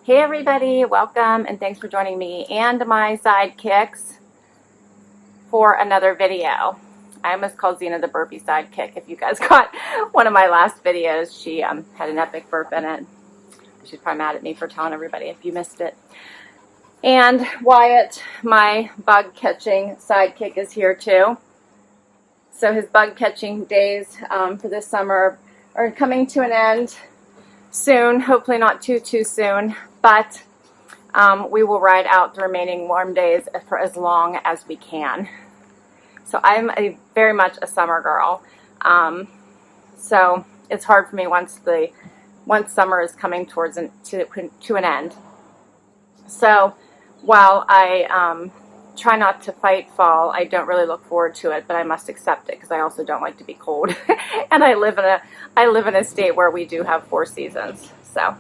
Hey everybody, welcome and thanks for joining me and my sidekicks for another video. I almost called Zena the burpee sidekick. If you guys got one of my last videos, she had an epic burp in it. She's probably mad at me for telling everybody if you missed it. And Wyatt, my bug catching sidekick, is here too. So his bug catching days for this summer are coming to an end soon, hopefully not too soon, but we will ride out the remaining warm days for as long as we can. So I'm very much a summer girl, so it's hard for me once summer is coming towards to an end. So while I try not to fight fall, I don't really look forward to it, but I must accept it because I also don't like to be cold. And I live in a state where we do have 4 seasons. So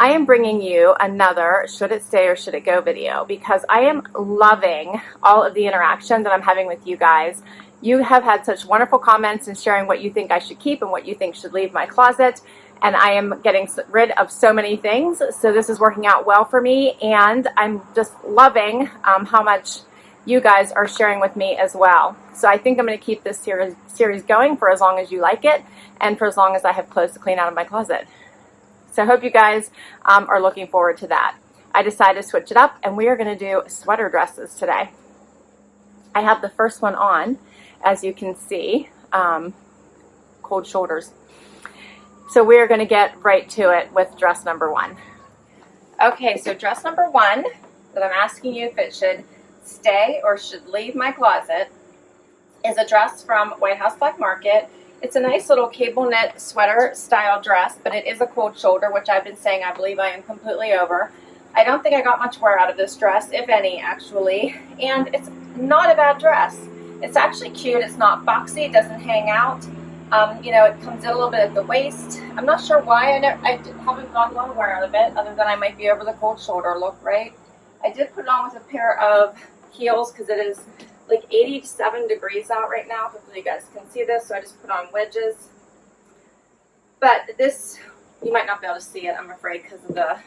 I am bringing you another should it stay or should it go video because I am loving all of the interaction that I'm having with you guys. You have had such wonderful comments and sharing what you think I should keep and what you think should leave my closet. And I am getting rid of so many things. So this is working out well for me. And I'm just loving how much you guys are sharing with me as well. So I think I'm going to keep this series going for as long as you like it and for as long as I have clothes to clean out of my closet. So I hope you guys are looking forward to that. I decided to switch it up and we are going to do sweater dresses today. I have the first one on, as you can see, cold shoulders. So we are going to get right to it with dress number 1. Okay, so dress number 1 that I'm asking you if it should stay or should leave my closet is a dress from White House Black Market. It's a nice little cable knit sweater style dress, but it is a cold shoulder, which I've been saying I believe I am completely over. I don't think I got much wear out of this dress, if any, actually, and it's not a bad dress. It's actually cute. It's not boxy. It doesn't hang out. You know, it comes in a little bit at the waist. I'm not sure why I haven't gotten a lot of wear out of it, other than I might be over the cold shoulder look, right? I did put it on with a pair of heels because it is like 87 degrees out right now. Hopefully you guys can see this, so I just put on wedges. But this, you might not be able to see it, I'm afraid, because of the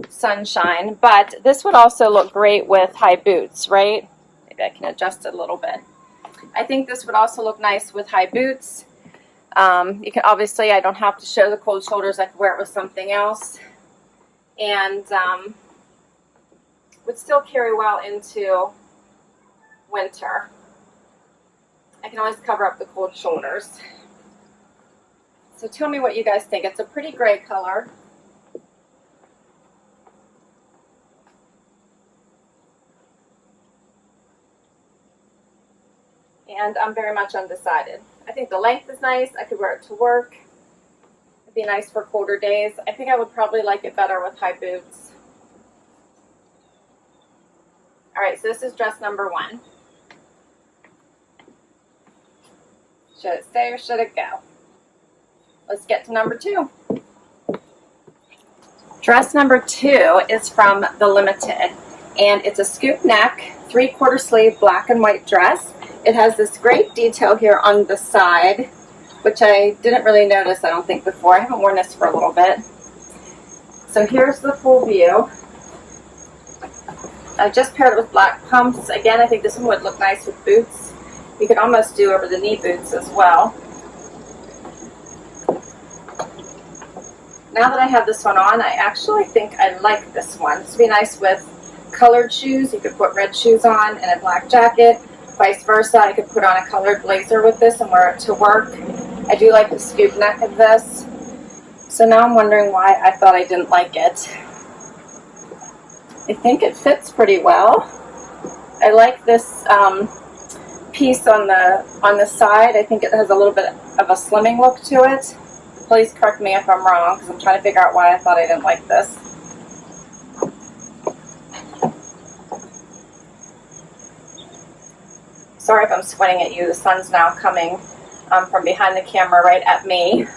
sunshine. But this would also look great with high boots, right? Maybe I can adjust it a little bit. I think this would also look nice with high boots. You can obviously, I don't have to show the cold shoulders. I could wear it with something else, and would still carry well into winter. I can always cover up the cold shoulders. So tell me what you guys think. It's a pretty gray color. And I'm very much undecided. I think the length is nice. I could wear it to work. It'd be nice for colder days. I think I would probably like it better with high boots. All right, so this is dress number 1. Should it stay or should it go? Let's get to number 2. Dress number 2 is from The Limited, and it's a scoop neck, 3/4 sleeve black and white dress. It has this great detail here on the side, which I didn't really notice, I don't think, before. I haven't worn this for a little bit. So here's the full view. I just paired it with black pumps. Again, I think this one would look nice with boots. You could almost do over the knee boots as well. Now that I have this one on, I actually think I like this one. This would be nice with colored shoes. You could put red shoes on and a black jacket. Vice versa, I could put on a colored blazer with this and wear it to work. I do like the scoop neck of this. So now I'm wondering why I thought I didn't like it. I think it fits pretty well. I like this piece on the side. I think it has a little bit of a slimming look to it. Please correct me if I'm wrong, because I'm trying to figure out why I thought I didn't like this. Sorry if I'm squinting at you. The sun's now coming from behind the camera right at me.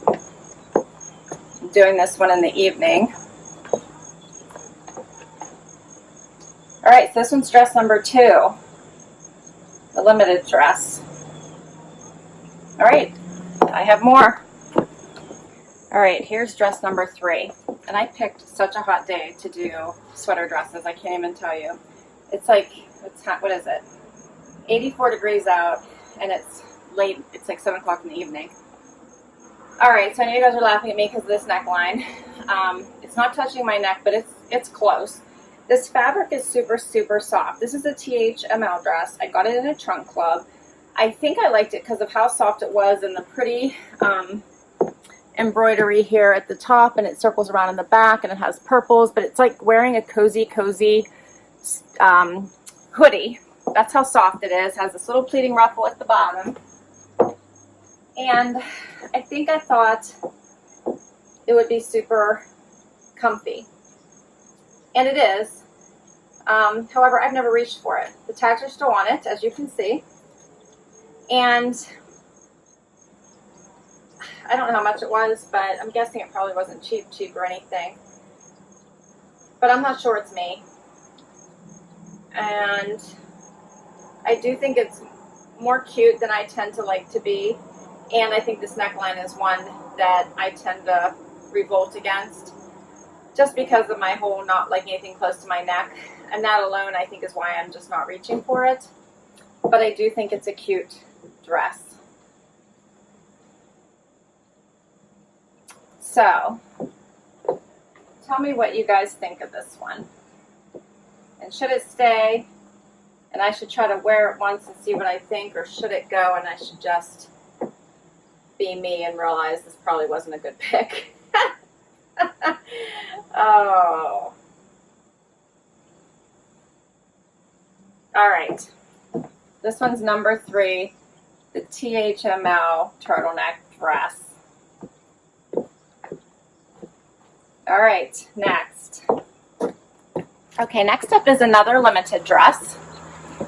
I'm doing this one in the evening. All right, so this one's dress number 2, the limited dress. All right, I have more. All right, here's dress number 3. And I picked such a hot day to do sweater dresses. I can't even tell you. It's like, what is it? 84 degrees out, and it's late. It's like 7 o'clock in the evening. All right, so I know you guys are laughing at me because of this neckline. It's not touching my neck, but it's close. This fabric is super, super soft. This is a THML dress. I got it in a trunk club. I think I liked it because of how soft it was and the pretty embroidery here at the top, and it circles around in the back, and it has purples, but it's like wearing a cozy hoodie. That's how soft it is. It has this little pleating ruffle at the bottom. And I thought it would be super comfy. And it is. However, I've never reached for it. The tags are still on it, as you can see. And I don't know how much it was, but I'm guessing it probably wasn't cheap or anything. But I'm not sure it's me. And I do think it's more cute than I tend to like to be. And I think this neckline is one that I tend to revolt against, just because of my whole not liking anything close to my neck. And that alone, I think, is why I'm just not reaching for it. But I do think it's a cute dress. So, tell me what you guys think of this one. And should it stay, and I should try to wear it once and see what I think, or should it go and I should just be me and realize this probably wasn't a good pick? Oh. All right. This one's number 3, the THML turtleneck dress. All right, next. Okay, next up is another limited dress.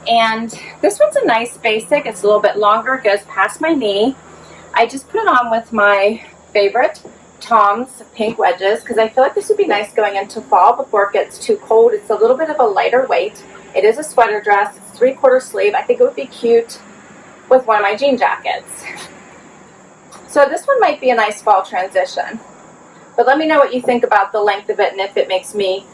And this one's a nice basic. It's a little bit longer, goes past my knee. I just put it on with my favorite Tom's pink wedges because I feel like this would be nice going into fall before it gets too cold. It's a little bit of a lighter weight. It is a sweater dress. It's 3/4 sleeve. I think it would be cute with one of my jean jackets. So this one might be a nice fall transition. But let me know what you think about the length of it and if it makes me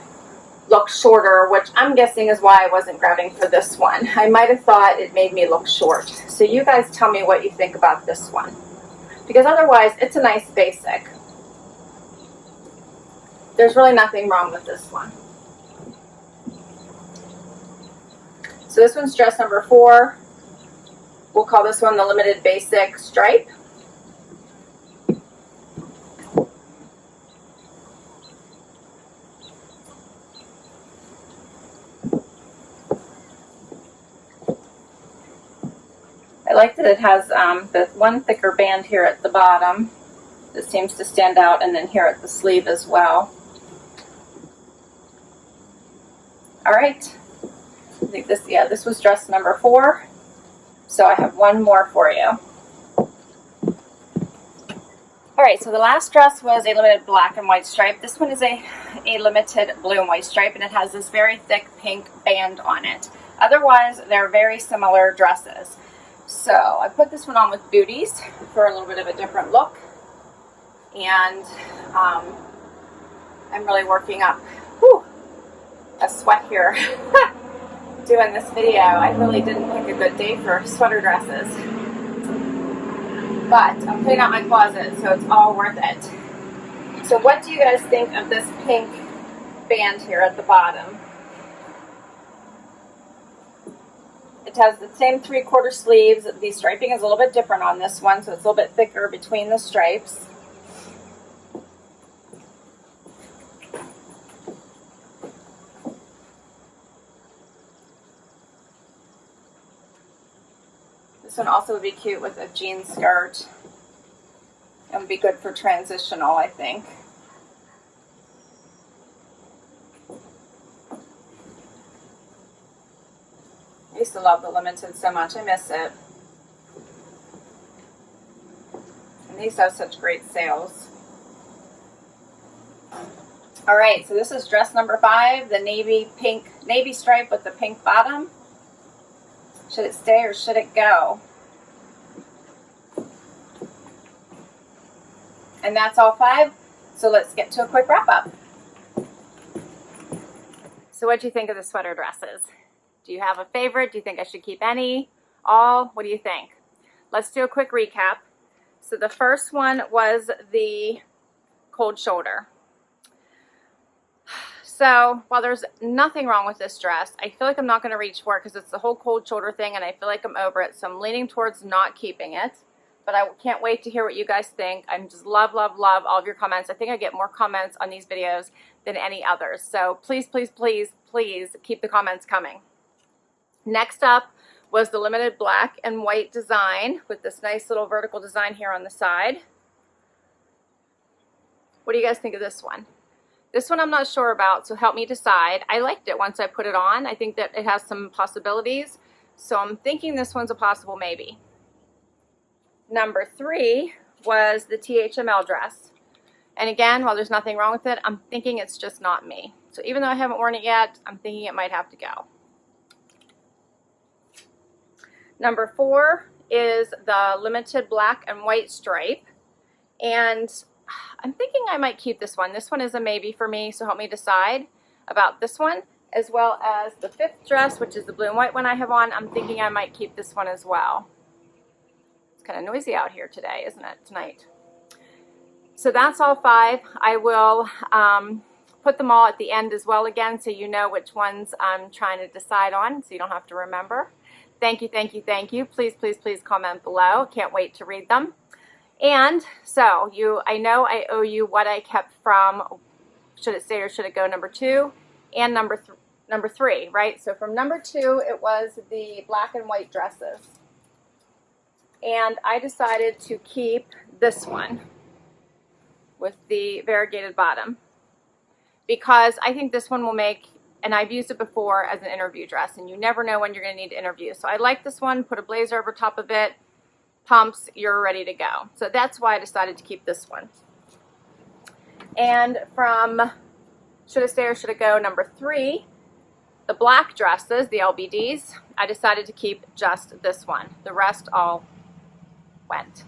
look shorter, which I'm guessing is why I wasn't grabbing for this one. I might have thought it made me look short. So you guys tell me what you think about this one. Because otherwise, it's a nice basic. There's really nothing wrong with this one. So this one's dress number 4. We'll call this one the limited basic stripe. I like that it has the one thicker band here at the bottom that seems to stand out, and then here at the sleeve as well. All right, I think this was dress number 4, so I have one more for you. All right, so the last dress was a limited black and white stripe. This one is a limited blue and white stripe, and it has this very thick pink band on it. Otherwise, they're very similar dresses. So I put this one on with booties for a little bit of a different look. And I'm really working up a sweat here doing this video. I really didn't pick a good day for sweater dresses. But I'm cleaning out my closet, so it's all worth it. So what do you guys think of this pink band here at the bottom? It has the same 3/4 sleeves. The striping is a little bit different on this one, so it's a little bit thicker between the stripes. This one also would be cute with a jean skirt. It would be good for transitional, I think. I used to love the limited so much. I miss it. And these have such great sales. All right, so this is dress number 5, the navy stripe with the pink bottom. Should it stay or should it go? And that's all 5. So let's get to a quick wrap up. So what do you think of the sweater dresses? Do you have a favorite? Do you think I should keep any? All? What do you think? Let's do a quick recap. So the first one was the cold shoulder. So while there's nothing wrong with this dress, I feel like I'm not going to reach for it because it's the whole cold shoulder thing and I feel like I'm over it. So I'm leaning towards not keeping it. But I can't wait to hear what you guys think. I just love, love, love all of your comments. I think I get more comments on these videos than any others. So please, please, please, please keep the comments coming. Next up was the limited black and white design with this nice little vertical design here on the side. What do you guys think of this one? This one I'm not sure about, so help me decide. I liked it once I put it on. I think that it has some possibilities. So I'm thinking this one's a possible maybe. Number 3 was the THML dress. And again, while there's nothing wrong with it, I'm thinking it's just not me. So even though I haven't worn it yet, I'm thinking it might have to go. Number 4 is the limited black and white stripe. And I'm thinking I might keep this one. This one is a maybe for me, so help me decide about this one, as well as the 5th dress, which is the blue and white one I have on. I'm thinking I might keep this one as well. Kind of noisy out here today, isn't it, tonight? So that's all 5. I will put them all at the end as well again so you know which ones I'm trying to decide on so you don't have to remember. Thank you, thank you, thank you. Please, please, please comment below. Can't wait to read them. And so I know I owe you what I kept from Should It Stay or Should It Go number 2 and number 3, right? So from number 2, it was the black and white dresses. And I decided to keep this one with the variegated bottom because I think this one will make, and I've used it before as an interview dress, and you never know when you're going to need to interview. So I like this one, put a blazer over top of it, pumps, you're ready to go. So that's why I decided to keep this one. And from Should It Stay or Should It Go number 3, the black dresses, the LBDs, I decided to keep just this one. The rest all went.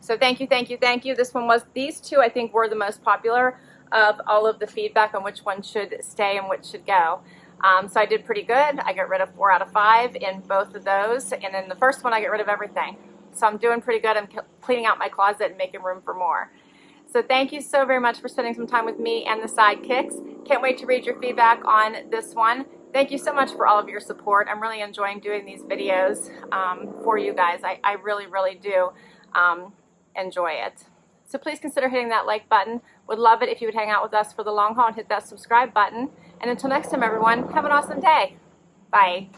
So thank you, thank you, thank you. This one was, these 2 I think were the most popular of all of the feedback on which one should stay and which should go. So I did pretty good. I got rid of 4 out of 5 in both of those. And in the first one, I got rid of everything. So I'm doing pretty good. I'm cleaning out my closet and making room for more. So thank you so very much for spending some time with me and the sidekicks. Can't wait to read your feedback on this one. Thank you so much for all of your support. I'm really enjoying doing these videos for you guys. I really, really do enjoy it. So please consider hitting that like button. Would love it if you would hang out with us for the long haul and hit that subscribe button. And until next time, everyone, have an awesome day. Bye.